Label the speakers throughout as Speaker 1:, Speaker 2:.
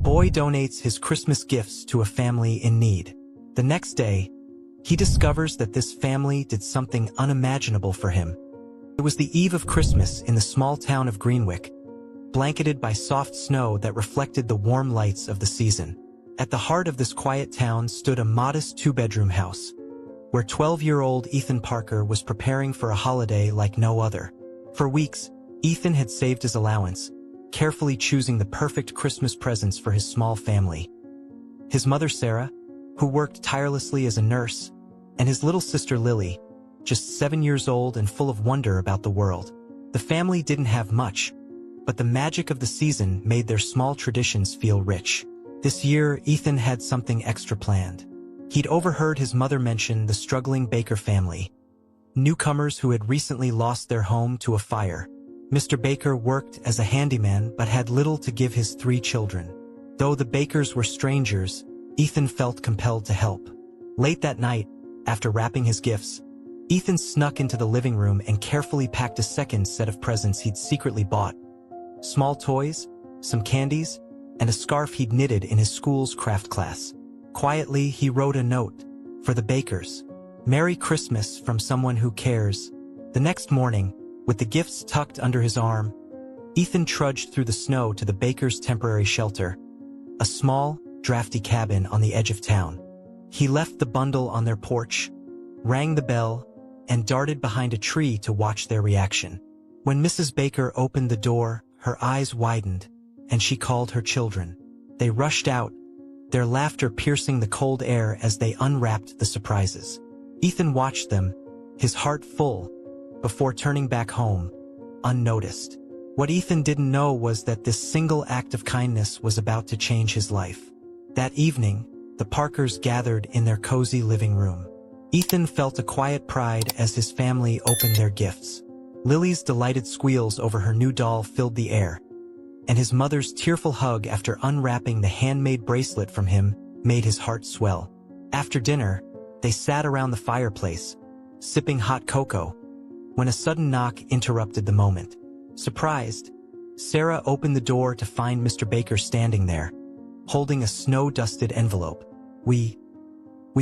Speaker 1: boy donates his Christmas gifts to a family in need. The next day, he discovers that this family did something unimaginable for him. It was the eve of Christmas in the small town of Greenwick, blanketed by soft snow that reflected the warm lights of the season. At the heart of this quiet town stood a modest two-bedroom house, where 12-year-old Ethan Parker was preparing for a holiday like no other. For weeks, Ethan had saved his allowance, carefully choosing the perfect Christmas presents for his small family. His mother Sarah, who worked tirelessly as a nurse, and his little sister Lily, just 7 years old and full of wonder about the world. The family didn't have much, but the magic of the season made their small traditions feel rich. This year, Ethan had something extra planned. He'd overheard his mother mention the struggling Baker family, newcomers who had recently lost their home to a fire. Mr. Baker worked as a handyman but had little to give his 3 children. Though the Bakers were strangers, Ethan felt compelled to help. Late that night, after wrapping his gifts, Ethan snuck into the living room and carefully packed a second set of presents he'd secretly bought. Small toys, some candies, and a scarf he'd knitted in his school's craft class. Quietly, he wrote a note for the Bakers. "Merry Christmas from someone who cares." The next morning, with the gifts tucked under his arm, Ethan trudged through the snow to the Bakers' temporary shelter, a small, drafty cabin on the edge of town. He left the bundle on their porch, rang the bell, and darted behind a tree to watch their reaction. When Mrs. Baker opened the door, her eyes widened, and she called her children. They rushed out, their laughter piercing the cold air as they unwrapped the surprises. Ethan watched them, his heart full, before turning back home, unnoticed. What Ethan didn't know was that this single act of kindness was about to change his life. That evening, the Parkers gathered in their cozy living room. Ethan felt a quiet pride as his family opened their gifts. Lily's delighted squeals over her new doll filled the air, and his mother's tearful hug after unwrapping the handmade bracelet from him made his heart swell. After dinner, they sat around the fireplace, sipping hot cocoa, when a sudden knock interrupted the moment. Surprised, Sarah opened the door to find Mr. Baker standing there, holding a snow-dusted envelope. We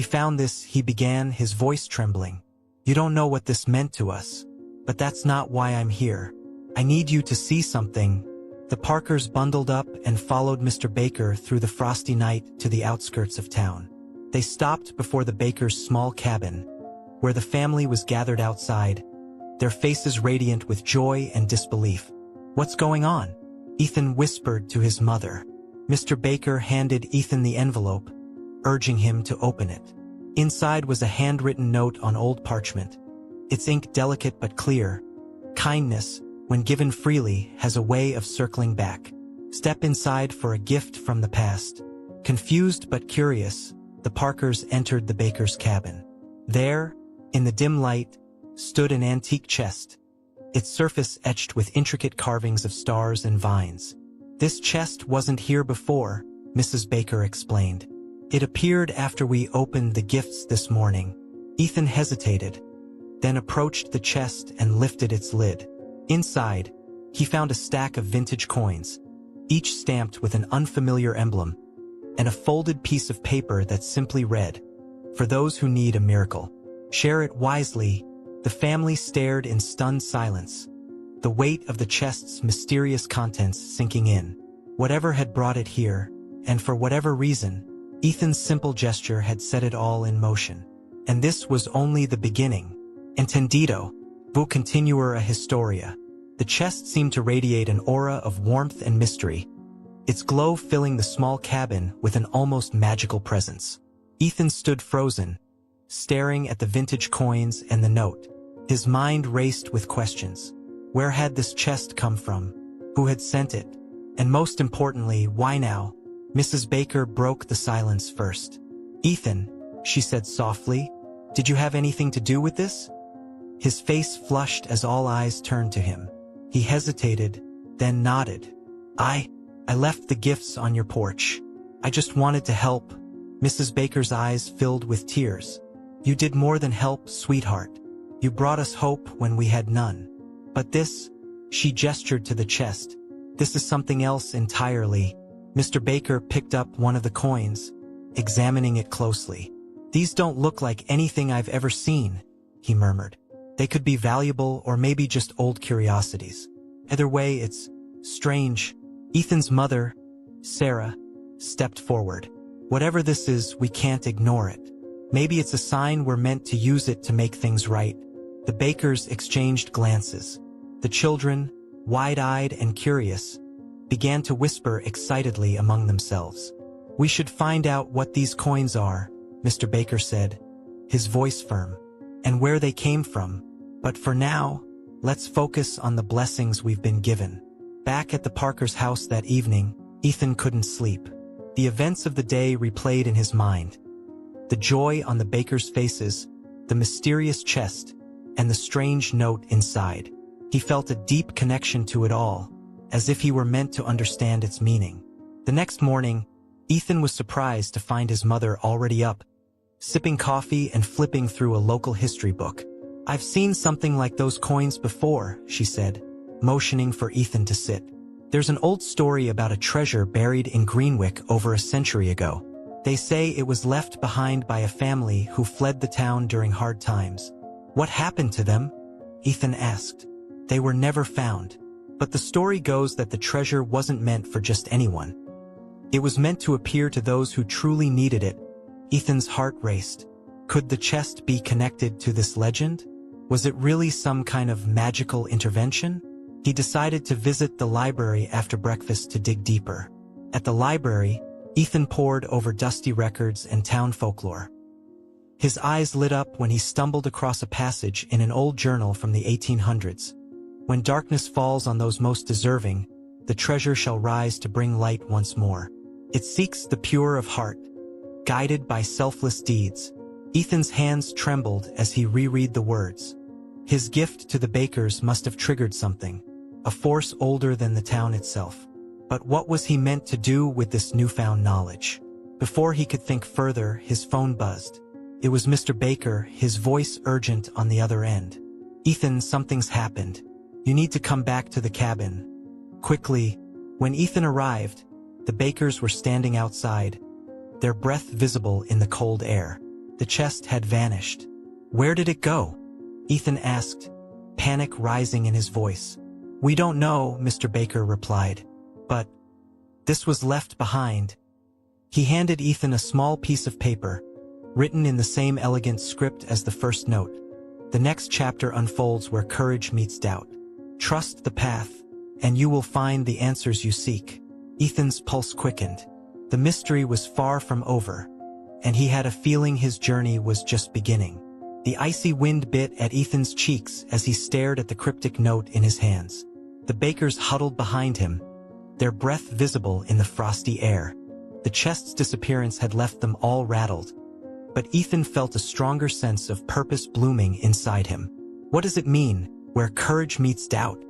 Speaker 1: found this," he began, his voice trembling. "You don't know what this meant to us, but that's not why I'm here. I need you to see something." The Parkers bundled up and followed Mr. Baker through the frosty night to the outskirts of town. They stopped before the Bakers' small cabin, where the family was gathered outside, their faces radiant with joy and disbelief. "What's going on?" Ethan whispered to his mother. Mr. Baker handed Ethan the envelope, urging him to open it. Inside was a handwritten note on old parchment, its ink delicate but clear. "Kindness, when given freely, has a way of circling back. Step inside for a gift from the past." Confused but curious, the Parkers entered the Baker's cabin. There, in the dim light, stood an antique chest, its surface etched with intricate carvings of stars and vines. "This chest wasn't here before," Mrs. Baker explained. "It appeared after we opened the gifts this morning." Ethan hesitated, then approached the chest and lifted its lid. Inside, he found a stack of vintage coins, each stamped with an unfamiliar emblem, and a folded piece of paper that simply read, "For those who need a miracle, share it wisely." The family stared in stunned silence, the weight of the chest's mysterious contents sinking in. Whatever had brought it here, and for whatever reason, Ethan's simple gesture had set it all in motion. And this was only the beginning. Entendido, vu continuar a historia. The chest seemed to radiate an aura of warmth and mystery, its glow filling the small cabin with an almost magical presence. Ethan stood frozen, staring at the vintage coins and the note. His mind raced with questions. Where had this chest come from? Who had sent it? And most importantly, why now? Mrs. Baker broke the silence first. "Ethan," she said softly, "did you have anything to do with this?" His face flushed as all eyes turned to him. He hesitated, then nodded. I left the gifts on your porch. I just wanted to help." Mrs. Baker's eyes filled with tears. "You did more than help, sweetheart. You brought us hope when we had none. But this," she gestured to the chest, "this is something else entirely." Mr. Baker picked up one of the coins, examining it closely. "These don't look like anything I've ever seen," he murmured. "They could be valuable or maybe just old curiosities. Either way, it's strange." Ethan's mother, Sarah, stepped forward. "Whatever this is, we can't ignore it. Maybe it's a sign we're meant to use it to make things right." The Bakers exchanged glances. The children, wide-eyed and curious, began to whisper excitedly among themselves. "We should find out what these coins are," Mr. Baker said, his voice firm, "and where they came from. But for now, let's focus on the blessings we've been given." Back at the Parkers' house that evening, Ethan couldn't sleep. The events of the day replayed in his mind. The joy on the Bakers' faces, the mysterious chest, and the strange note inside. He felt a deep connection to it all, as if he were meant to understand its meaning. The next morning, Ethan was surprised to find his mother already up, sipping coffee and flipping through a local history book. "I've seen something like those coins before," she said, motioning for Ethan to sit. "There's an old story about a treasure buried in Greenwick over a century ago. They say it was left behind by a family who fled the town during hard times." "What happened to them?" Ethan asked. "They were never found. But the story goes that the treasure wasn't meant for just anyone. It was meant to appear to those who truly needed it." Ethan's heart raced. Could the chest be connected to this legend? Was it really some kind of magical intervention? He decided to visit the library after breakfast to dig deeper. At the library, Ethan pored over dusty records and town folklore. His eyes lit up when he stumbled across a passage in an old journal from the 1800s. "When darkness falls on those most deserving, the treasure shall rise to bring light once more. It seeks the pure of heart, guided by selfless deeds." Ethan's hands trembled as he reread the words. His gift to the Bakers must have triggered something, a force older than the town itself. But what was he meant to do with this newfound knowledge? Before he could think further, his phone buzzed. It was Mr. Baker, his voice urgent on the other end. "Ethan, something's happened. You need to come back to the cabin. Quickly." When Ethan arrived, the Bakers were standing outside, their breath visible in the cold air. The chest had vanished. "Where did it go?" Ethan asked, panic rising in his voice. "We don't know," Mr. Baker replied. "But this was left behind." He handed Ethan a small piece of paper, written in the same elegant script as the first note. "The next chapter unfolds where courage meets doubt. Trust the path, and you will find the answers you seek." Ethan's pulse quickened. The mystery was far from over, and he had a feeling his journey was just beginning. The icy wind bit at Ethan's cheeks as he stared at the cryptic note in his hands. The Bakers huddled behind him, their breath visible in the frosty air. The chest's disappearance had left them all rattled, but Ethan felt a stronger sense of purpose blooming inside him. "What does it mean, where courage meets doubt?"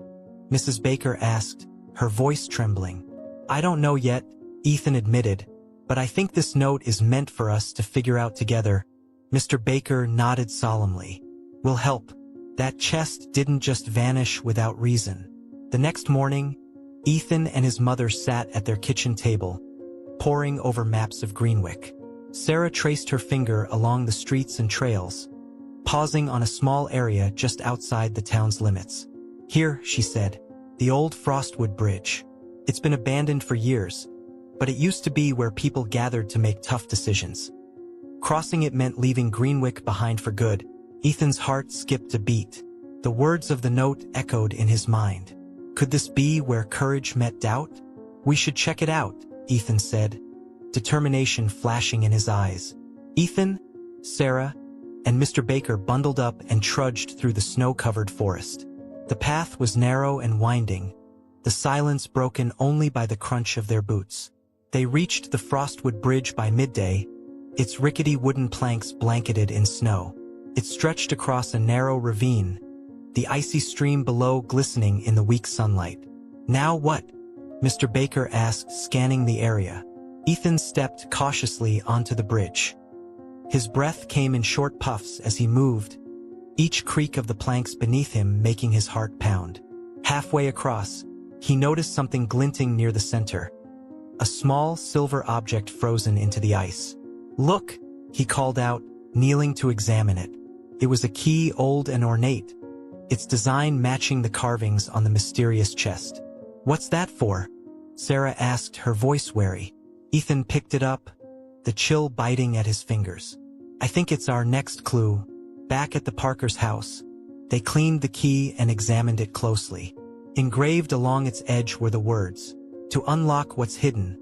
Speaker 1: Mrs. Baker asked, her voice trembling. "I don't know yet," Ethan admitted, "but I think this note is meant for us to figure out together." Mr. Baker nodded solemnly. "We'll help." That chest didn't just vanish without reason. The next morning, Ethan and his mother sat at their kitchen table, poring over maps of Greenwick. Sarah traced her finger along the streets and trails, pausing on a small area just outside the town's limits. "Here," she said, "the old Frostwood Bridge. It's been abandoned for years, but it used to be where people gathered to make tough decisions. Crossing it meant leaving Greenwick behind for good." Ethan's heart skipped a beat. The words of the note echoed in his mind. Could this be where courage met doubt? "We should check it out," Ethan said, determination flashing in his eyes. Ethan, Sarah, and Mr. Baker bundled up and trudged through the snow-covered forest. The path was narrow and winding, the silence broken only by the crunch of their boots. They reached the Frostwood Bridge by midday, its rickety wooden planks blanketed in snow. It stretched across a narrow ravine, the icy stream below glistening in the weak sunlight. "Now what?" Mr. Baker asked, scanning the area. Ethan stepped cautiously onto the bridge. His breath came in short puffs as he moved, each creak of the planks beneath him making his heart pound. Halfway across, he noticed something glinting near the center. a small silver object frozen into the ice. "Look," he called out, kneeling to examine it. It was a key, old and ornate, its design matching the carvings on the mysterious chest. "What's that for?" Sarah asked, her voice wary. Ethan picked it up, the chill biting at his fingers. "I think it's our next clue." Back at the Parkers' house, they cleaned the key and examined it closely. Engraved along its edge were the words, "To unlock what's hidden,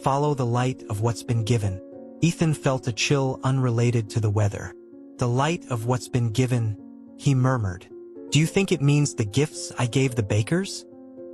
Speaker 1: follow the light of what's been given." Ethan felt a chill unrelated to the weather. "The light of what's been given," he murmured. "Do you think it means the gifts I gave the bakers?"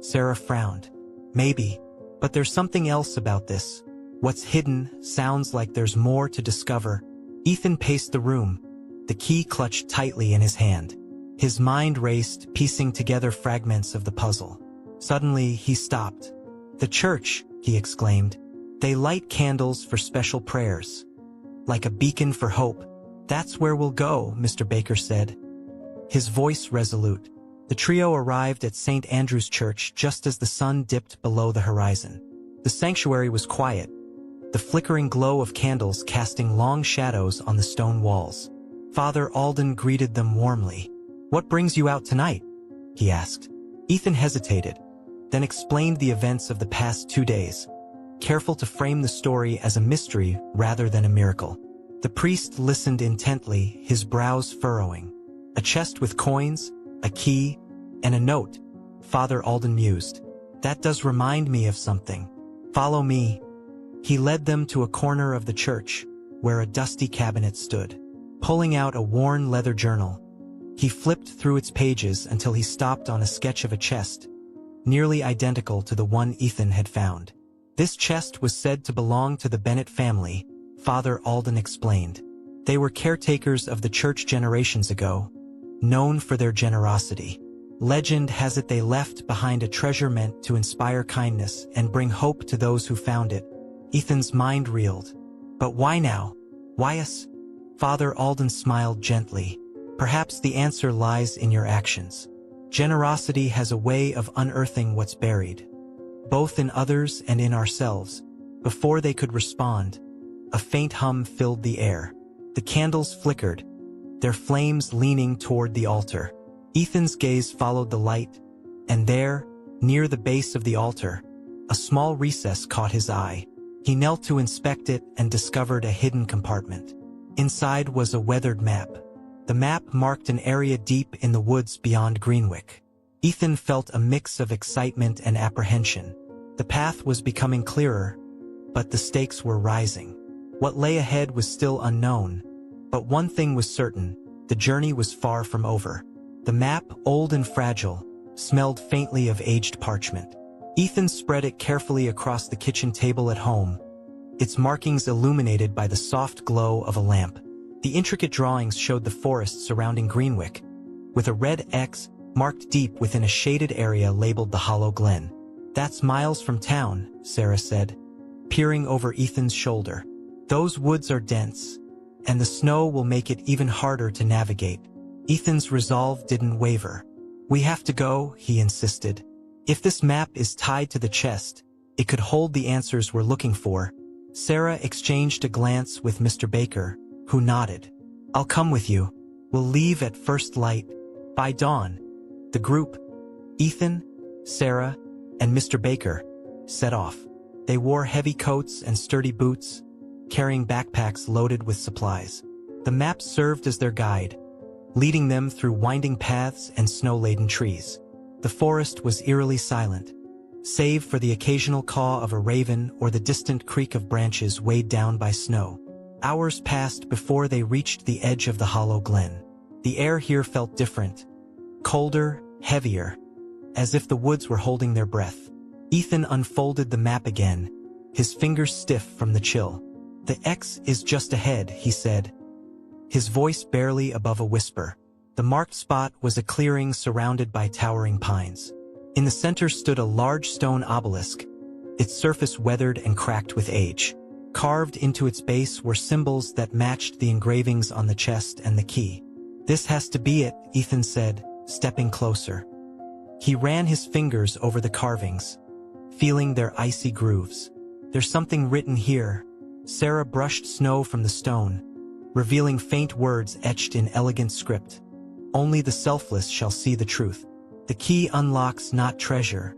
Speaker 1: Sarah frowned. "Maybe, but there's something else about this. What's hidden sounds like there's more to discover." Ethan paced the room, the key clutched tightly in his hand. His mind raced, piecing together fragments of the puzzle. Suddenly, he stopped. "The church," he exclaimed. "They light candles for special prayers. Like a beacon for hope." "That's where we'll go," Mr. Baker said, his voice resolute. The trio arrived at St. Andrew's Church just as the sun dipped below the horizon. The sanctuary was quiet, the flickering glow of candles casting long shadows on the stone walls. Father Alden greeted them warmly. "What brings you out tonight?" he asked. Ethan hesitated, then explained the events of the past 2 days, careful to frame the story as a mystery rather than a miracle. The priest listened intently, his brows furrowing. "A chest with coins, a key, and a note," Father Alden mused. "That does remind me of something. Follow me." He led them to a corner of the church, where a dusty cabinet stood. Pulling out a worn leather journal, he flipped through its pages until he stopped on a sketch of a chest, nearly identical to the one Ethan had found. This chest was said to belong to the Bennett family, Father Alden explained. They were caretakers of the church generations ago, known for their generosity. Legend has it they left behind a treasure meant to inspire kindness and bring hope to those who found it. Ethan's mind reeled. "But why now? Why us?" Father Alden smiled gently. "Perhaps the answer lies in your actions. Generosity has a way of unearthing what's buried, both in others and in ourselves." Before they could respond, a faint hum filled the air. The candles flickered, their flames leaning toward the altar. Ethan's gaze followed the light, and there, near the base of the altar, a small recess caught his eye. He knelt to inspect it and discovered a hidden compartment. Inside was a weathered map. The map marked an area deep in the woods beyond Greenwick. Ethan felt a mix of excitement and apprehension. The path was becoming clearer, but the stakes were rising. What lay ahead was still unknown, but one thing was certain: the journey was far from over. The map, old and fragile, smelled faintly of aged parchment. Ethan spread it carefully across the kitchen table at home, its markings illuminated by the soft glow of a lamp. The intricate drawings showed the forest surrounding Greenwick, with a red X marked deep within a shaded area labeled the Hollow Glen. "That's miles from town," Sarah said, peering over Ethan's shoulder. "Those woods are dense, and the snow will make it even harder to navigate." Ethan's resolve didn't waver. "We have to go," he insisted. "If this map is tied to the chest, it could hold the answers we're looking for." Sarah exchanged a glance with Mr. Baker, who nodded. "I'll come with you. We'll leave at first light. By dawn." The group, Ethan, Sarah, and Mr. Baker, set off. They wore heavy coats and sturdy boots, carrying backpacks loaded with supplies. The map served as their guide, leading them through winding paths and snow-laden trees. The forest was eerily silent, save for the occasional caw of a raven or the distant creak of branches weighed down by snow. Hours passed before they reached the edge of the Hollow Glen. The air here felt different, colder, heavier, as if the woods were holding their breath. Ethan unfolded the map again, his fingers stiff from the chill. "The X is just ahead," he said, his voice barely above a whisper. The marked spot was a clearing surrounded by towering pines. In the center stood a large stone obelisk, its surface weathered and cracked with age. Carved into its base were symbols that matched the engravings on the chest and the key. "This has to be it," Ethan said, stepping closer. He ran his fingers over the carvings, feeling their icy grooves. There's something written here. Sarah brushed snow from the stone, revealing faint words etched in elegant script. Only the selfless shall see the truth. The key unlocks not treasure,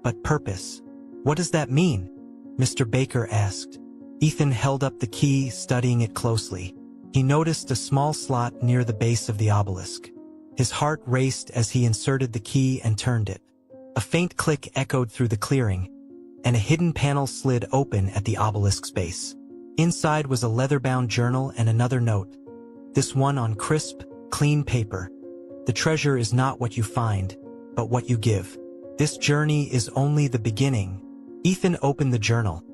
Speaker 1: but purpose. What does that mean? Mr. Baker asked. Ethan held up the key, studying it closely. He noticed a small slot near the base of the obelisk. His heart raced as he inserted the key and turned it. A faint click echoed through the clearing, and a hidden panel slid open at the obelisk's base. Inside was a leather-bound journal and another note, this one on crisp, clean paper. The treasure is not what you find, but what you give. This journey is only the beginning. Ethan opened the journal,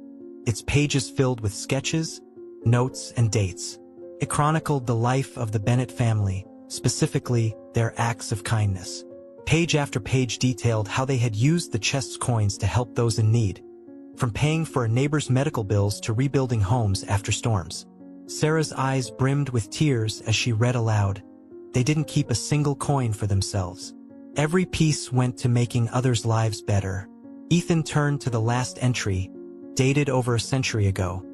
Speaker 1: its pages filled with sketches, notes, and dates. It chronicled the life of the Bennett family, specifically their acts of kindness. Page after page detailed how they had used the chest's coins to help those in need, from paying for a neighbor's medical bills to rebuilding homes after storms. Sarah's eyes brimmed with tears as she read aloud. They didn't keep a single coin for themselves. Every piece went to making others' lives better. Ethan turned to the last entry, dated over a century ago.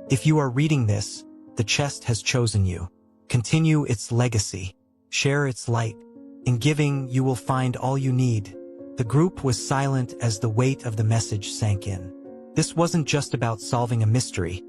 Speaker 1: If you are reading this, the chest has chosen you. Continue its legacy. Share its light. In giving, you will find all you need. The group was silent as the weight of the message sank in. This wasn't just about solving a mystery.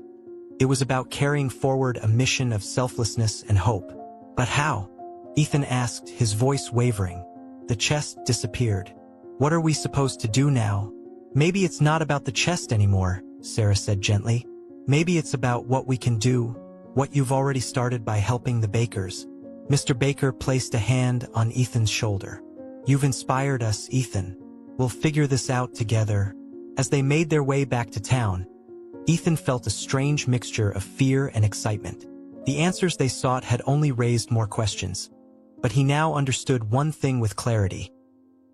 Speaker 1: It was about carrying forward a mission of selflessness and hope. But how? Ethan asked, his voice wavering. The chest disappeared. What are we supposed to do now? Maybe it's not about the chest anymore, Sarah said gently. Maybe it's about what we can do, what you've already started by helping the Bakers. Mr. Baker placed a hand on Ethan's shoulder. You've inspired us, Ethan. We'll figure this out together. As they made their way back to town, Ethan felt a strange mixture of fear and excitement. The answers they sought had only raised more questions. But he now understood one thing with clarity.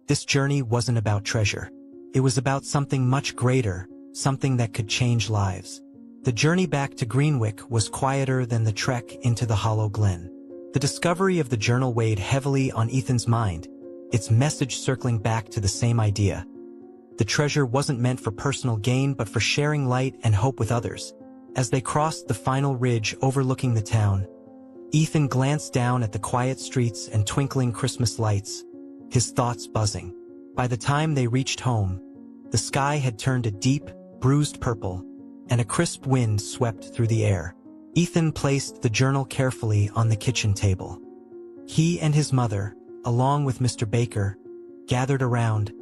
Speaker 1: This journey wasn't about treasure. It was about something much greater, something that could change lives. The journey back to Greenwick was quieter than the trek into the hollow glen. The discovery of the journal weighed heavily on Ethan's mind, its message circling back to the same idea. The treasure wasn't meant for personal gain but for sharing light and hope with others. As they crossed the final ridge overlooking the town, Ethan glanced down at the quiet streets and twinkling Christmas lights, his thoughts buzzing. By the time they reached home, the sky had turned a deep, bruised purple, and a crisp wind swept through the air. Ethan placed the journal carefully on the kitchen table. He and his mother, along with Mr. Baker, gathered around,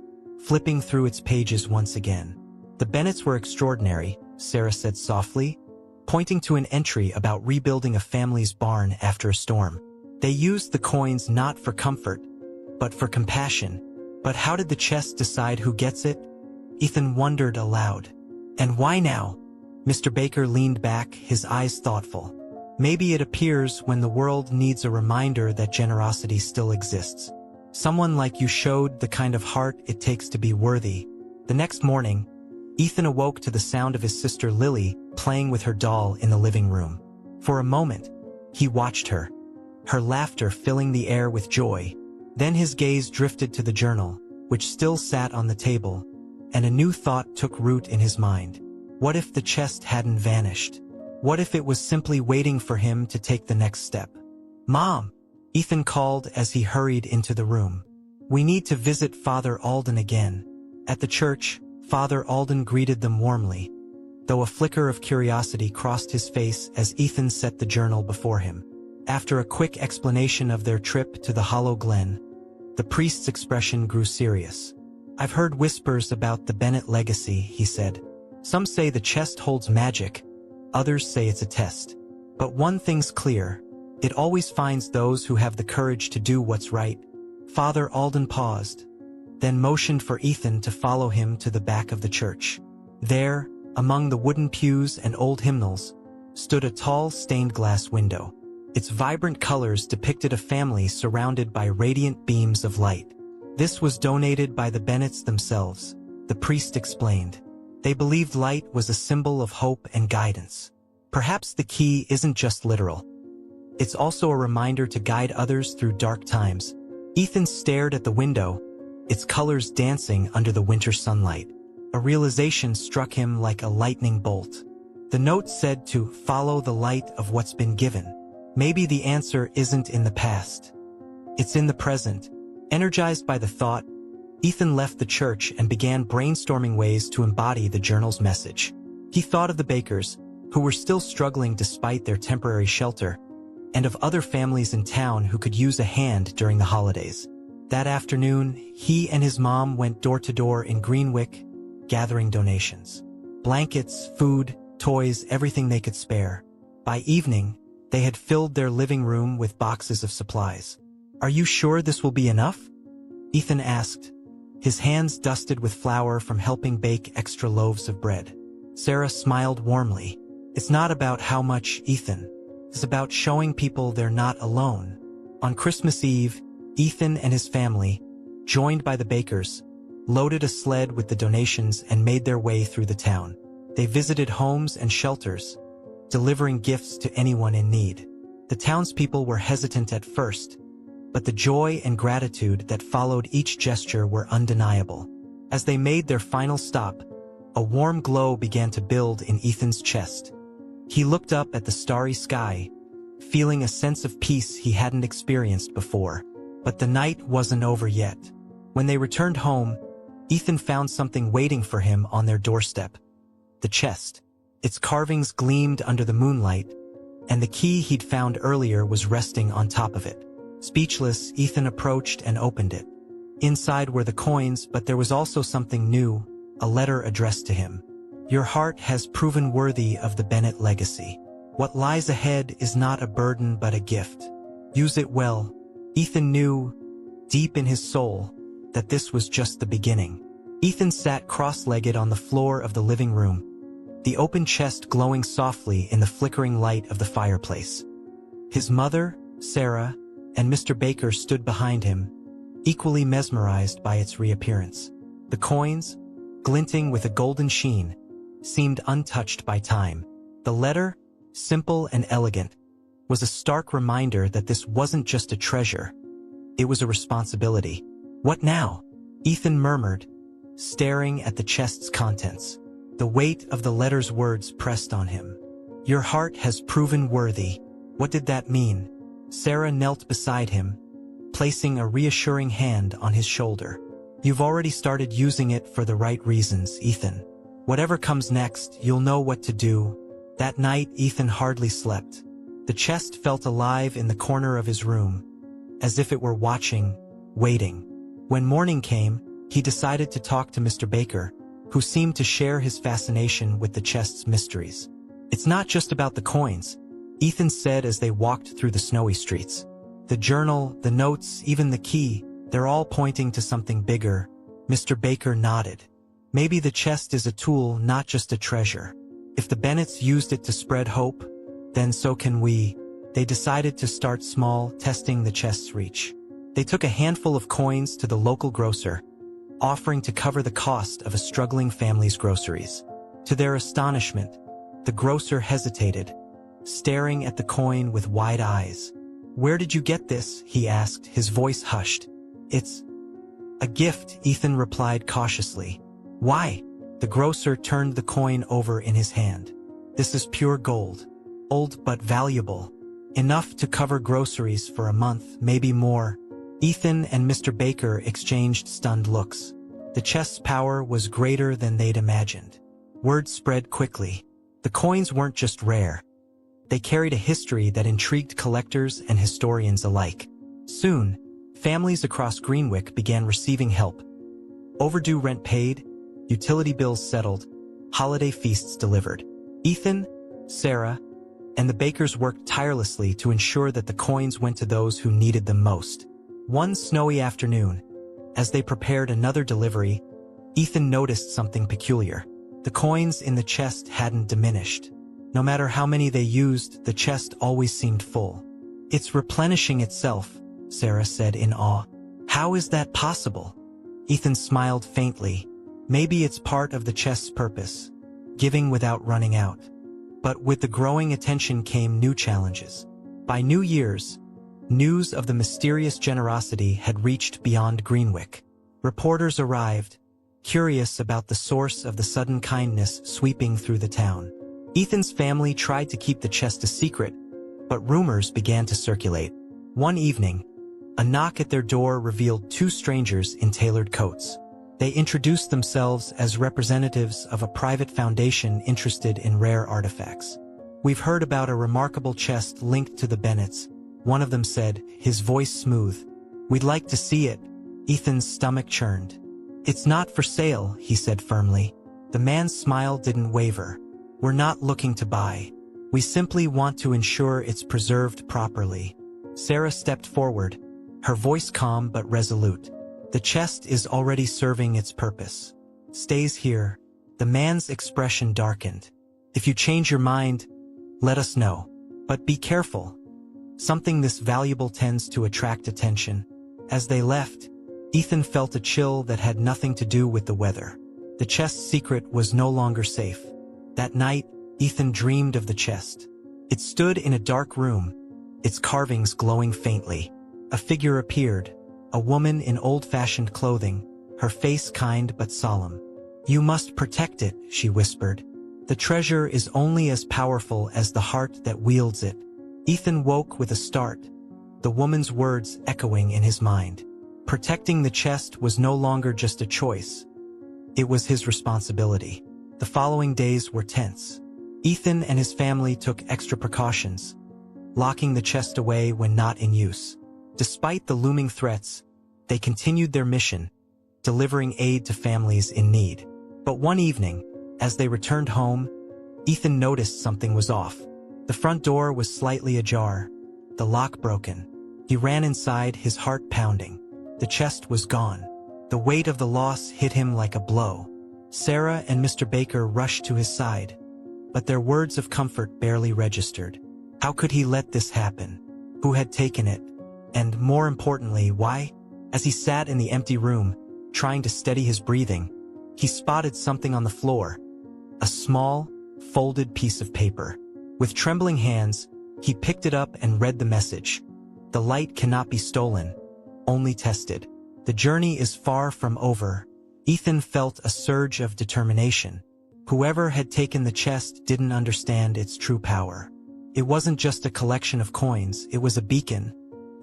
Speaker 1: flipping through its pages once again. The Bennetts were extraordinary, Sarah said softly, pointing to an entry about rebuilding a family's barn after a storm. They used the coins not for comfort, but for compassion. But how did the chest decide who gets it? Ethan wondered aloud. And why now? Mr. Baker leaned back, his eyes thoughtful. Maybe it appears when the world needs a reminder that generosity still exists. Someone like you showed the kind of heart it takes to be worthy. The next morning, Ethan awoke to the sound of his sister Lily playing with her doll in the living room. For a moment, he watched her, her laughter filling the air with joy. Then his gaze drifted to the journal, which still sat on the table, and a new thought took root in his mind. What if the chest hadn't vanished? What if it was simply waiting for him to take the next step? Mom! Ethan called as he hurried into the room. We need to visit Father Alden again. At the church, Father Alden greeted them warmly, though a flicker of curiosity crossed his face as Ethan set the journal before him. After a quick explanation of their trip to the hollow glen, the priest's expression grew serious. I've heard whispers about the Bennett legacy, he said. Some say the chest holds magic, others say it's a test. But one thing's clear, it always finds those who have the courage to do what's right. Father Alden paused, then motioned for Ethan to follow him to the back of the church. There, among the wooden pews and old hymnals, stood a tall stained glass window. Its vibrant colors depicted a family surrounded by radiant beams of light. This was donated by the Bennetts themselves, the priest explained. They believed light was a symbol of hope and guidance. Perhaps the key isn't just literal. It's also a reminder to guide others through dark times. Ethan stared at the window, its colors dancing under the winter sunlight. A realization struck him like a lightning bolt. The note said to follow the light of what's been given. Maybe the answer isn't in the past. It's in the present. Energized by the thought, Ethan left the church and began brainstorming ways to embody the journal's message. He thought of the Bakers, who were still struggling despite their temporary shelter, and of other families in town who could use a hand during the holidays. That afternoon, he and his mom went door to door in Greenwick, gathering donations. Blankets, food, toys, everything they could spare. By evening, they had filled their living room with boxes of supplies. "Are you sure this will be enough?" Ethan asked, his hands dusted with flour from helping bake extra loaves of bread. Sarah smiled warmly. "It's not about how much, Ethan. It's about showing people they're not alone." On Christmas Eve, Ethan and his family, joined by the Bakers, loaded a sled with the donations and made their way through the town. They visited homes and shelters, delivering gifts to anyone in need. The townspeople were hesitant at first, but the joy and gratitude that followed each gesture were undeniable. As they made their final stop, a warm glow began to build in Ethan's chest. He looked up at the starry sky, feeling a sense of peace he hadn't experienced before. But the night wasn't over yet. When they returned home, Ethan found something waiting for him on their doorstep. The chest. Its carvings gleamed under the moonlight, and the key he'd found earlier was resting on top of it. Speechless, Ethan approached and opened it. Inside were the coins, but there was also something new, a letter addressed to him. "Your heart has proven worthy of the Bennett legacy. What lies ahead is not a burden but a gift. Use it well." Ethan knew, deep in his soul, that this was just the beginning. Ethan sat cross-legged on the floor of the living room, the open chest glowing softly in the flickering light of the fireplace. His mother, Sarah, and Mr. Baker stood behind him, equally mesmerized by its reappearance. The coins, glinting with a golden sheen, seemed untouched by time. The letter, simple and elegant, was a stark reminder that this wasn't just a treasure. It was a responsibility. "What now?" Ethan murmured, staring at the chest's contents. The weight of the letter's words pressed on him. "Your heart has proven worthy." What did that mean? Sarah knelt beside him, placing a reassuring hand on his shoulder. "You've already started using it for the right reasons, Ethan. Whatever comes next, you'll know what to do." That night, Ethan hardly slept. The chest felt alive in the corner of his room, as if it were watching, waiting. When morning came, he decided to talk to Mr. Baker, who seemed to share his fascination with the chest's mysteries. "It's not just about the coins," Ethan said as they walked through the snowy streets. "The journal, the notes, even the key, they're all pointing to something bigger." Mr. Baker nodded. "Maybe the chest is a tool, not just a treasure. If the Bennetts used it to spread hope, then so can we." They decided to start small, testing the chest's reach. They took a handful of coins to the local grocer, offering to cover the cost of a struggling family's groceries. To their astonishment, the grocer hesitated, staring at the coin with wide eyes. "Where did you get this?" he asked, his voice hushed. "It's a gift," Ethan replied cautiously. "Why?" The grocer turned the coin over in his hand. "This is pure gold. Old but valuable. Enough to cover groceries for a month, maybe more." Ethan and Mr. Baker exchanged stunned looks. The chest's power was greater than they'd imagined. Word spread quickly. The coins weren't just rare. They carried a history that intrigued collectors and historians alike. Soon, families across Greenwick began receiving help. Overdue rent paid, utility bills settled, holiday feasts delivered. Ethan, Sarah, and the Bakers worked tirelessly to ensure that the coins went to those who needed them most. One snowy afternoon, as they prepared another delivery, Ethan noticed something peculiar. The coins in the chest hadn't diminished. No matter how many they used, the chest always seemed full. "It's replenishing itself," Sarah said in awe. "How is that possible?" Ethan smiled faintly. "Maybe it's part of the chest's purpose, giving without running out." But with the growing attention came new challenges. By New Year's, news of the mysterious generosity had reached beyond Greenwick. Reporters arrived, curious about the source of the sudden kindness sweeping through the town. Ethan's family tried to keep the chest a secret, but rumors began to circulate. One evening, a knock at their door revealed two strangers in tailored coats. They introduced themselves as representatives of a private foundation interested in rare artifacts. "We've heard about a remarkable chest linked to the Bennetts," one of them said, his voice smooth. "We'd like to see it." Ethan's stomach churned. "It's not for sale," he said firmly. The man's smile didn't waver. "We're not looking to buy. We simply want to ensure it's preserved properly." Sarah stepped forward, her voice calm but resolute. "The chest is already serving its purpose. Stays here." The man's expression darkened. "If you change your mind, let us know. But be careful. Something this valuable tends to attract attention." As they left, Ethan felt a chill that had nothing to do with the weather. The chest's secret was no longer safe. That night, Ethan dreamed of the chest. It stood in a dark room, its carvings glowing faintly. A figure appeared, a woman in old-fashioned clothing, her face kind but solemn. "You must protect it," she whispered. "The treasure is only as powerful as the heart that wields it." Ethan woke with a start, the woman's words echoing in his mind. Protecting the chest was no longer just a choice. It was his responsibility. The following days were tense. Ethan and his family took extra precautions, locking the chest away when not in use. Despite the looming threats, they continued their mission, delivering aid to families in need. But one evening, as they returned home, Ethan noticed something was off. The front door was slightly ajar, the lock broken. He ran inside, his heart pounding. The chest was gone. The weight of the loss hit him like a blow. Sarah and Mr. Baker rushed to his side, but their words of comfort barely registered. How could he let this happen? Who had taken it? And more importantly, why? As he sat in the empty room, trying to steady his breathing, he spotted something on the floor. A small, folded piece of paper. With trembling hands, he picked it up and read the message. "The light cannot be stolen, only tested. The journey is far from over." Ethan felt a surge of determination. Whoever had taken the chest didn't understand its true power. It wasn't just a collection of coins, it was a beacon,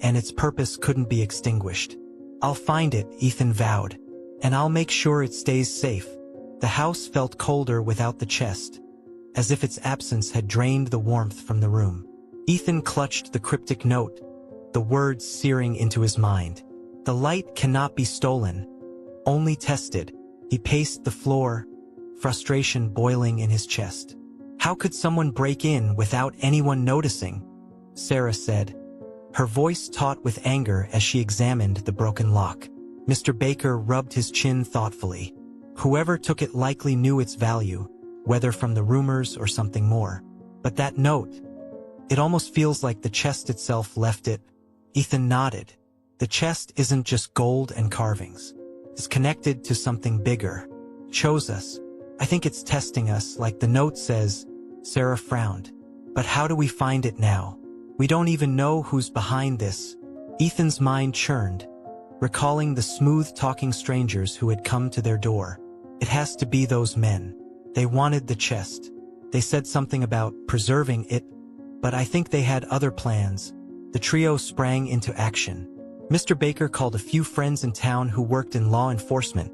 Speaker 1: and its purpose couldn't be extinguished. "I'll find it," Ethan vowed, "and I'll make sure it stays safe." The house felt colder without the chest, as if its absence had drained the warmth from the room. Ethan clutched the cryptic note, the words searing into his mind. "The light cannot be stolen, only tested." He paced the floor, frustration boiling in his chest. "How could someone break in without anyone noticing?" Sarah said, her voice taut with anger as she examined the broken lock. Mr. Baker rubbed his chin thoughtfully. "Whoever took it likely knew its value, whether from the rumors or something more. But that note, it almost feels like the chest itself left it." Ethan nodded. "The chest isn't just gold and carvings. It's connected to something bigger. Chose us. I think it's testing us, like the note says." Sarah frowned. "But how do we find it now? We don't even know who's behind this." Ethan's mind churned, recalling the smooth-talking strangers who had come to their door. It has to be those men. They wanted the chest. They said something about preserving it, but I think they had other plans. The trio sprang into action. Mr. Baker called a few friends in town who worked in law enforcement,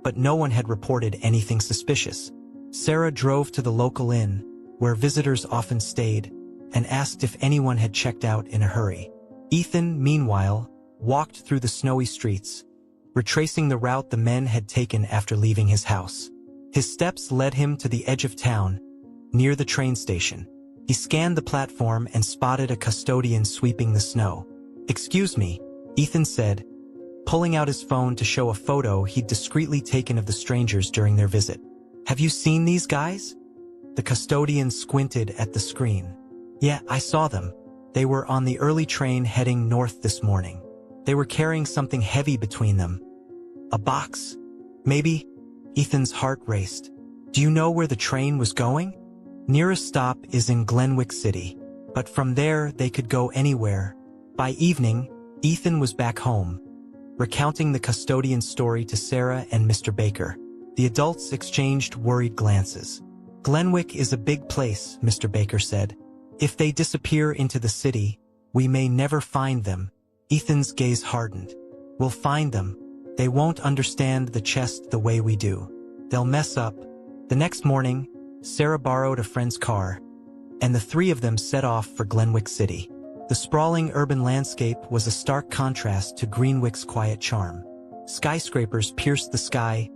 Speaker 1: but no one had reported anything suspicious. Sarah drove to the local inn, where visitors often stayed, and asked if anyone had checked out in a hurry. Ethan, meanwhile, walked through the snowy streets, retracing the route the men had taken after leaving his house. His steps led him to the edge of town, near the train station. He scanned the platform and spotted a custodian sweeping the snow. "Excuse me," Ethan said, pulling out his phone to show a photo he'd discreetly taken of the strangers during their visit. "Have you seen these guys?" The custodian squinted at the screen. "Yeah, I saw them. They were on the early train heading north this morning. They were carrying something heavy between them. A box? Maybe?" Ethan's heart raced. "Do you know where the train was going?" "Nearest stop is in Glenwick City, but from there they could go anywhere." By evening, Ethan was back home, recounting the custodian's story to Sarah and Mr. Baker. The adults exchanged worried glances. "Glenwick is a big place," Mr. Baker said. "If they disappear into the city, we may never find them." Ethan's gaze hardened. "We'll find them. They won't understand the chest the way we do. They'll mess up." The next morning, Sarah borrowed a friend's car, and the three of them set off for Glenwick City. The sprawling urban landscape was a stark contrast to Greenwick's quiet charm. Skyscrapers pierced the sky,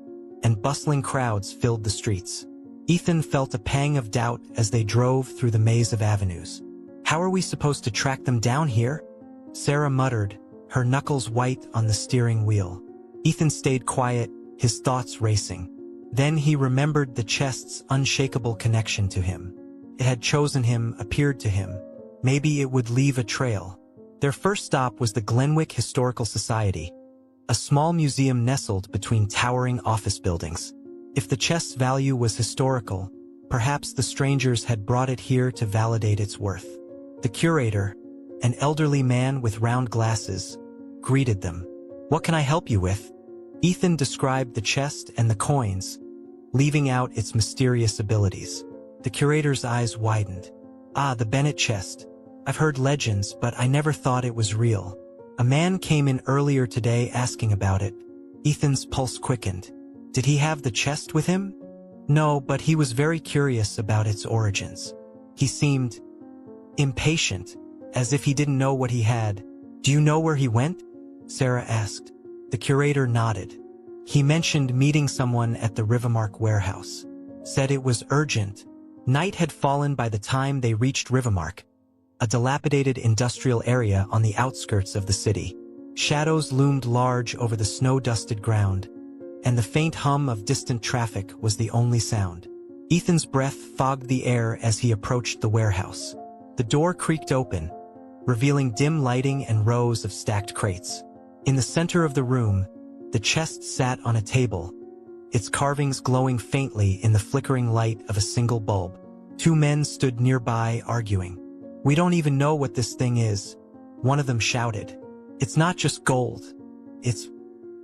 Speaker 1: and bustling crowds filled the streets. Ethan felt a pang of doubt as they drove through the maze of avenues. "How are we supposed to track them down here?" Sarah muttered, her knuckles white on the steering wheel. Ethan stayed quiet, his thoughts racing. Then he remembered the chest's unshakable connection to him. It had chosen him, appeared to him. Maybe it would leave a trail. Their first stop was the Glenwick Historical Society, a small museum nestled between towering office buildings. If the chest's value was historical, perhaps the strangers had brought it here to validate its worth. The curator, an elderly man with round glasses, greeted them. "What can I help you with?" Ethan described the chest and the coins, leaving out its mysterious abilities. The curator's eyes widened. "Ah, the Bennett chest. I've heard legends, but I never thought it was real. A man came in earlier today asking about it." Ethan's pulse quickened. Did he have the chest with him? No, but he was very curious about its origins. He seemed impatient, as if he didn't know what he had. "Do you know where he went?" Sarah asked. The curator nodded. "He mentioned meeting someone at the Rivermark warehouse. Said it was urgent." Night had fallen by the time they reached Rivermark, a dilapidated industrial area on the outskirts of the city. Shadows loomed large over the snow-dusted ground, and the faint hum of distant traffic was the only sound. Ethan's breath fogged the air as he approached the warehouse. The door creaked open, revealing dim lighting and rows of stacked crates. In the center of the room, the chest sat on a table, its carvings glowing faintly in the flickering light of a single bulb. Two men stood nearby, arguing. "We don't even know what this thing is," one of them shouted. "It's not just gold. It's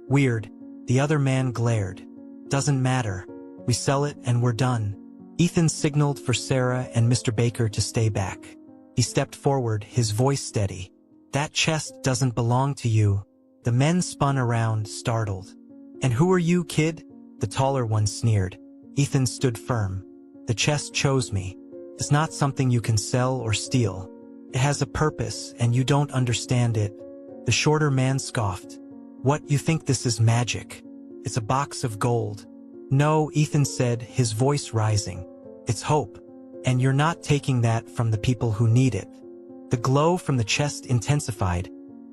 Speaker 1: weird." The other man glared. "Doesn't matter. We sell it and we're done." Ethan signaled for Sarah and Mr. Baker to stay back. He stepped forward, his voice steady. "That chest doesn't belong to you." The men spun around, startled. "And who are you, kid?" The taller one sneered. Ethan stood firm. "The chest chose me. It's not something you can sell or steal. It has a purpose, and you don't understand it." The shorter man scoffed. "What, you think this is magic? It's a box of gold." "No," Ethan said, his voice rising. "It's hope. And you're not taking that from the people who need it." The glow from the chest intensified,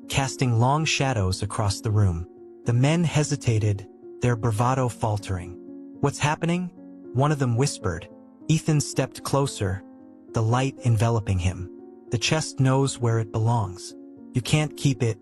Speaker 1: casting long shadows across the room. The men hesitated, their bravado faltering. "What's happening?" one of them whispered. Ethan stepped closer, the light enveloping him. "The chest knows where it belongs. You can't keep it."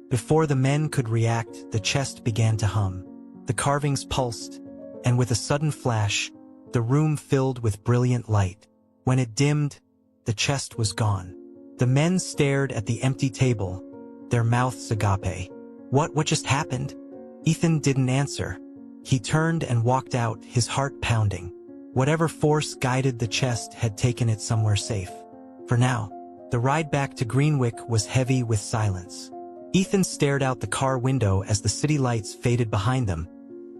Speaker 1: Before the men could react, the chest began to hum. The carvings pulsed, and with a sudden flash, the room filled with brilliant light. When it dimmed, the chest was gone. The men stared at the empty table, their mouths agape. What just happened?" Ethan didn't answer. He turned and walked out, his heart pounding. Whatever force guided the chest had taken it somewhere safe. For now, the ride back to Greenwick was heavy with silence. Ethan stared out the car window as the city lights faded behind them,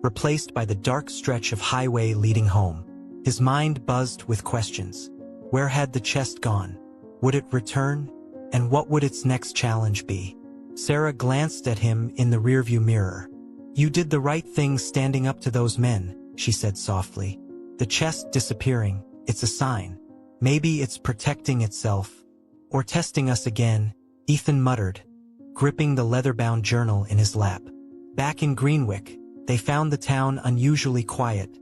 Speaker 1: replaced by the dark stretch of highway leading home. His mind buzzed with questions. Where had the chest gone? Would it return? And what would its next challenge be? Sarah glanced at him in the rearview mirror. "You did the right thing standing up to those men," she said softly. "The chest disappearing, it's a sign. Maybe it's protecting itself. Or testing us again," Ethan muttered, gripping the leather-bound journal in his lap. Back in Greenwick, they found the town unusually quiet,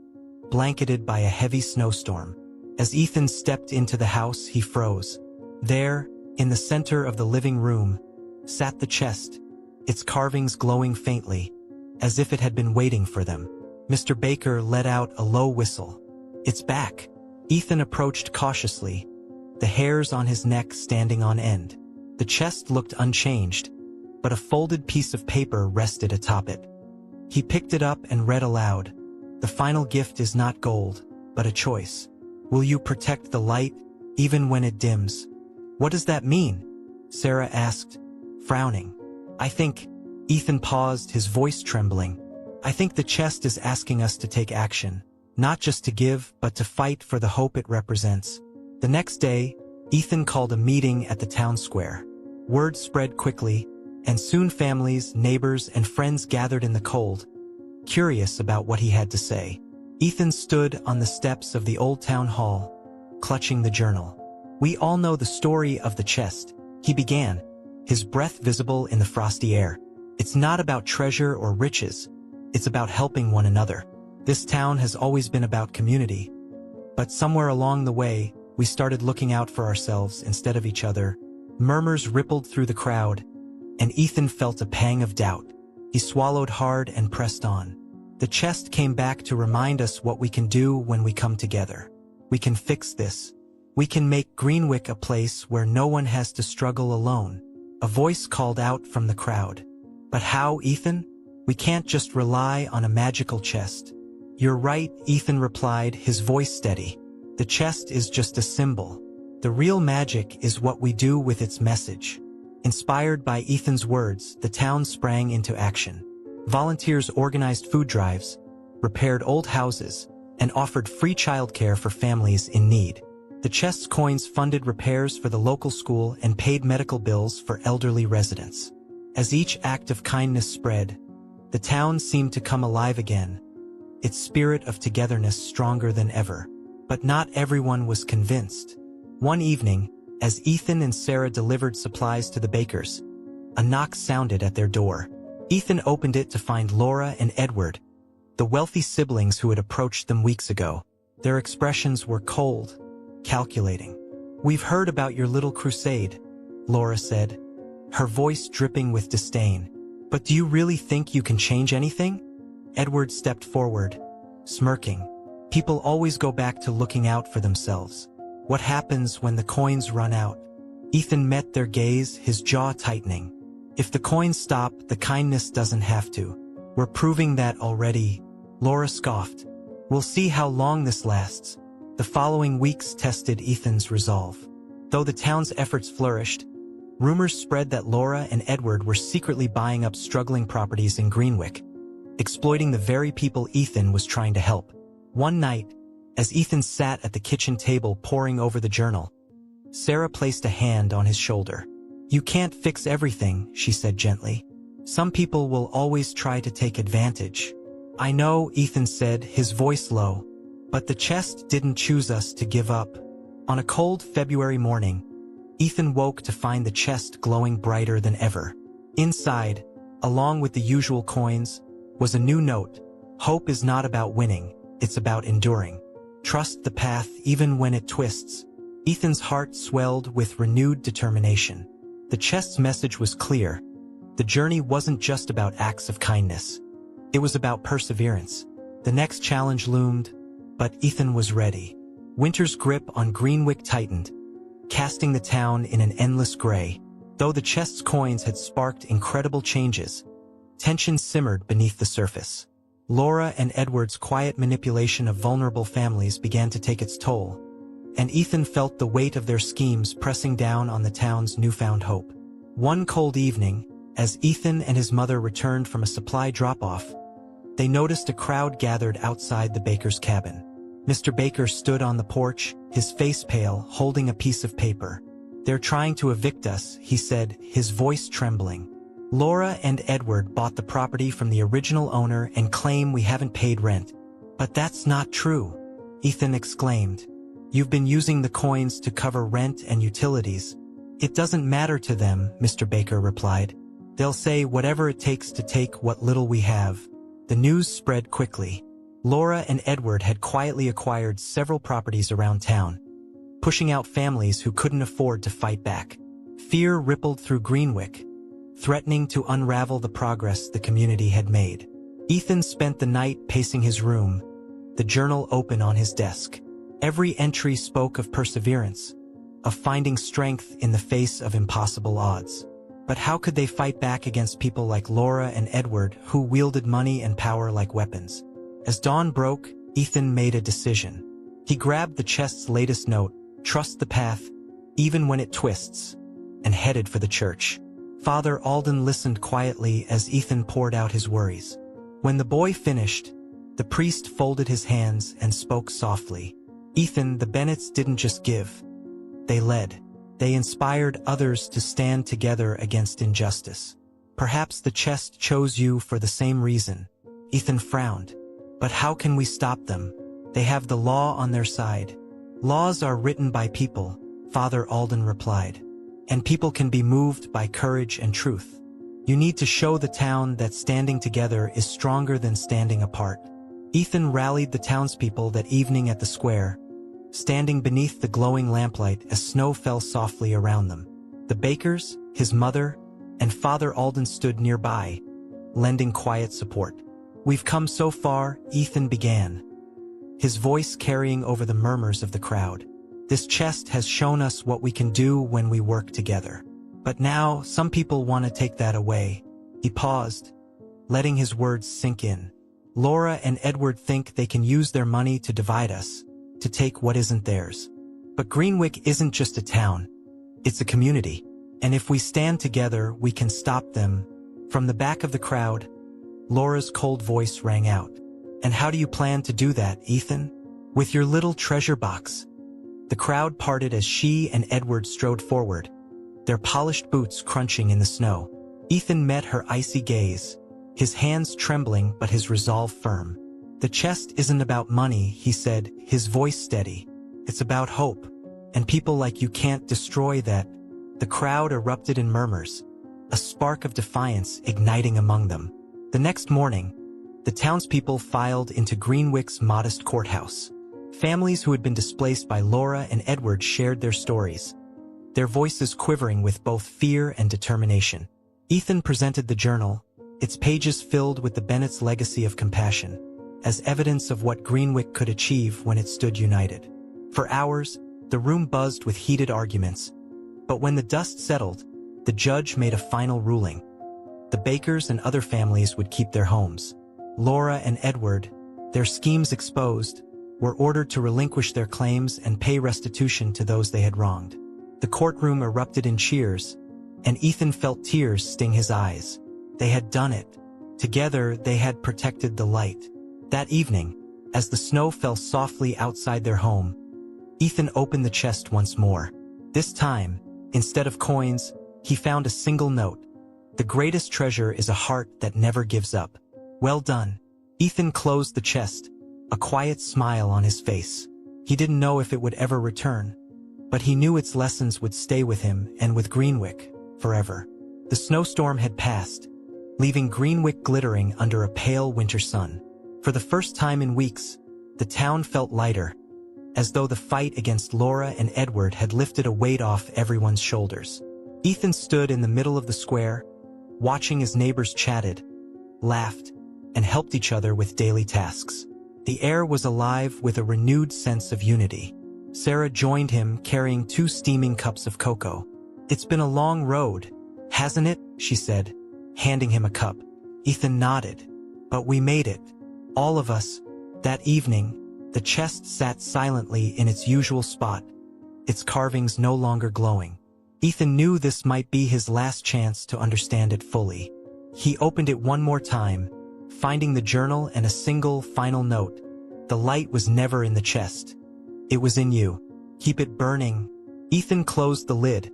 Speaker 1: blanketed by a heavy snowstorm. As Ethan stepped into the house, he froze. There, in the center of the living room, sat the chest, its carvings glowing faintly, as if it had been waiting for them. Mr. Baker let out a low whistle. "It's back." Ethan approached cautiously, the hairs on his neck standing on end. The chest looked unchanged, but a folded piece of paper rested atop it. He picked it up and read aloud. "The final gift is not gold, but a choice. Will you protect the light, even when it dims?" "What does that mean?" Sarah asked, frowning. "I think," Ethan paused, his voice trembling, "I think the chest is asking us to take action, not just to give, but to fight for the hope it represents." The next day, Ethan called a meeting at the town square. Word spread quickly, and soon families, neighbors, and friends gathered in the cold, curious about what he had to say. Ethan stood on the steps of the old town hall, clutching the journal. "We all know the story of the chest," he began, his breath visible in the frosty air. "It's not about treasure or riches. It's about helping one another. This town has always been about community. But somewhere along the way, we started looking out for ourselves instead of each other." Murmurs rippled through the crowd, and Ethan felt a pang of doubt. He swallowed hard and pressed on. "The chest came back to remind us what we can do when we come together. We can fix this. We can make Greenwick a place where no one has to struggle alone." A voice called out from the crowd. "But how, Ethan? We can't just rely on a magical chest." "You're right," Ethan replied, his voice steady. "The chest is just a symbol. The real magic is what we do with its message." Inspired by Ethan's words, the town sprang into action. Volunteers organized food drives, repaired old houses, and offered free childcare for families in need. The chest's coins funded repairs for the local school and paid medical bills for elderly residents. As each act of kindness spread, the town seemed to come alive again, its spirit of togetherness stronger than ever. But not everyone was convinced. One evening, as Ethan and Sarah delivered supplies to the bakers, a knock sounded at their door. Ethan opened it to find Laura and Edward, the wealthy siblings who had approached them weeks ago. Their expressions were cold, calculating. "We've heard about your little crusade," Laura said, her voice dripping with disdain. "But do you really think you can change anything?" Edward stepped forward, smirking. "People always go back to looking out for themselves. What happens when the coins run out?" Ethan met their gaze, his jaw tightening. "If the coins stop, the kindness doesn't have to. We're proving that already," Laura scoffed. "We'll see how long this lasts." The following weeks tested Ethan's resolve. Though the town's efforts flourished, rumors spread that Laura and Edward were secretly buying up struggling properties in Greenwick, exploiting the very people Ethan was trying to help. One night, as Ethan sat at the kitchen table poring over the journal, Sarah placed a hand on his shoulder. "You can't fix everything," she said gently. "Some people will always try to take advantage." "I know," Ethan said, his voice low, "but the chest didn't choose us to give up." On a cold February morning, Ethan woke to find the chest glowing brighter than ever. Inside, along with the usual coins, was a new note. "Hope is not about winning, it's about enduring. Trust the path even when it twists." Ethan's heart swelled with renewed determination. The chest's message was clear. The journey wasn't just about acts of kindness. It was about perseverance. The next challenge loomed, but Ethan was ready. Winter's grip on Greenwick tightened, casting the town in an endless gray. Though the chest's coins had sparked incredible changes, tension simmered beneath the surface. Laura and Edward's quiet manipulation of vulnerable families began to take its toll, and Ethan felt the weight of their schemes pressing down on the town's newfound hope. One cold evening, as Ethan and his mother returned from a supply drop-off, they noticed a crowd gathered outside the baker's cabin. Mr. Baker stood on the porch, his face pale, holding a piece of paper. "They're trying to evict us," he said, his voice trembling. "Laura and Edward bought the property from the original owner and claim we haven't paid rent." "But that's not true," Ethan exclaimed. "You've been using the coins to cover rent and utilities." "It doesn't matter to them," Mr. Baker replied. "They'll say whatever it takes to take what little we have." The news spread quickly. Laura and Edward had quietly acquired several properties around town, pushing out families who couldn't afford to fight back. Fear rippled through Greenwick, threatening to unravel the progress the community had made. Ethan spent the night pacing his room, the journal open on his desk. Every entry spoke of perseverance, of finding strength in the face of impossible odds. But how could they fight back against people like Laura and Edward, who wielded money and power like weapons? As dawn broke, Ethan made a decision. He grabbed the chest's latest note, "Trust the path, even when it twists," and headed for the church. Father Alden listened quietly as Ethan poured out his worries. When the boy finished, the priest folded his hands and spoke softly. "Ethan, the Bennetts didn't just give. They led. They inspired others to stand together against injustice. Perhaps the chest chose you for the same reason." Ethan frowned. "But how can we stop them? They have the law on their side." "Laws are written by people," Father Alden replied. "And people can be moved by courage and truth. You need to show the town that standing together is stronger than standing apart." Ethan rallied the townspeople that evening at the square, standing beneath the glowing lamplight as snow fell softly around them. The Bakers, his mother, and Father Alden stood nearby, lending quiet support. "We've come so far," Ethan began, his voice carrying over the murmurs of the crowd. "This chest has shown us what we can do when we work together. But now, some people want to take that away." He paused, letting his words sink in. "Laura and Edward think they can use their money to divide us, to take what isn't theirs. But Greenwick isn't just a town, it's a community. And if we stand together, we can stop them." From the back of the crowd, Laura's cold voice rang out. "And how do you plan to do that, Ethan?" "With your little treasure box." The crowd parted as she and Edward strode forward, their polished boots crunching in the snow. Ethan met her icy gaze, his hands trembling but his resolve firm. "The chest isn't about money," he said, his voice steady. "It's about hope, and people like you can't destroy that." The crowd erupted in murmurs, a spark of defiance igniting among them. The next morning, the townspeople filed into Greenwick's modest courthouse. Families who had been displaced by Laura and Edward shared their stories, their voices quivering with both fear and determination. Ethan presented the journal, its pages filled with the Bennetts' legacy of compassion, as evidence of what Greenwick could achieve when it stood united. For hours, the room buzzed with heated arguments, but when the dust settled, the judge made a final ruling. The Bakers and other families would keep their homes. Laura and Edward, their schemes exposed, were ordered to relinquish their claims and pay restitution to those they had wronged. The courtroom erupted in cheers, and Ethan felt tears sting his eyes. They had done it. Together, they had protected the light. That evening, as the snow fell softly outside their home, Ethan opened the chest once more. This time, instead of coins, he found a single note. "The greatest treasure is a heart that never gives up." "Well done." Ethan closed the chest, a quiet smile on his face. He didn't know if it would ever return, but he knew its lessons would stay with him and with Greenwick forever. The snowstorm had passed, leaving Greenwick glittering under a pale winter sun. For the first time in weeks, the town felt lighter, as though the fight against Laura and Edward had lifted a weight off everyone's shoulders. Ethan stood in the middle of the square, watching as neighbors chatted, laughed, and helped each other with daily tasks. The air was alive with a renewed sense of unity. Sarah joined him, carrying 2 steaming cups of cocoa. "It's been a long road, hasn't it?" she said, handing him a cup. Ethan nodded. "But we made it. All of us." That evening, the chest sat silently in its usual spot, its carvings no longer glowing. Ethan knew this might be his last chance to understand it fully. He opened it one more time, finding the journal and a single final note. "The light was never in the chest. It was in you. Keep it burning." Ethan closed the lid,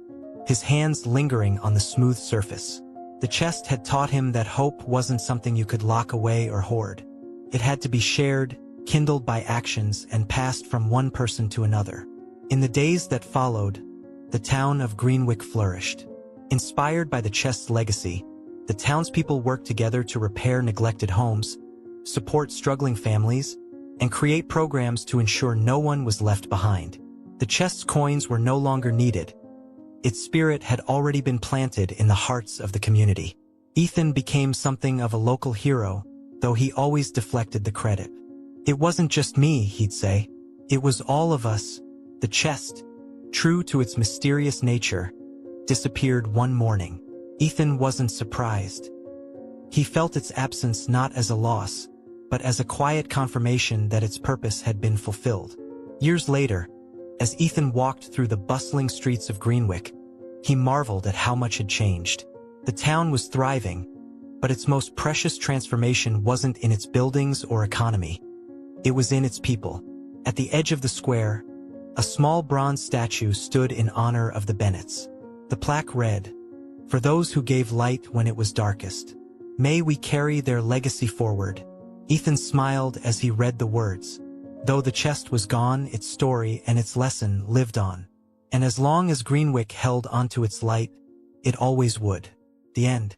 Speaker 1: his hands lingering on the smooth surface. The chest had taught him that hope wasn't something you could lock away or hoard. It had to be shared, kindled by actions, and passed from one person to another. In the days that followed, the town of Greenwick flourished. Inspired by the chest's legacy, the townspeople worked together to repair neglected homes, support struggling families, and create programs to ensure no one was left behind. The chest's coins were no longer needed. Its spirit had already been planted in the hearts of the community. Ethan became something of a local hero, though he always deflected the credit. "It wasn't just me," he'd say. "It was all of us." The chest, true to its mysterious nature, disappeared one morning. Ethan wasn't surprised. He felt its absence not as a loss, but as a quiet confirmation that its purpose had been fulfilled. Years later, as Ethan walked through the bustling streets of Greenwick, he marveled at how much had changed. The town was thriving, but its most precious transformation wasn't in its buildings or economy. It was in its people. At the edge of the square, a small bronze statue stood in honor of the Bennets. The plaque read, "For those who gave light when it was darkest. May we carry their legacy forward." Ethan smiled as he read the words. Though the chest was gone, its story and its lesson lived on. And as long as Greenwick held onto its light, it always would. The end.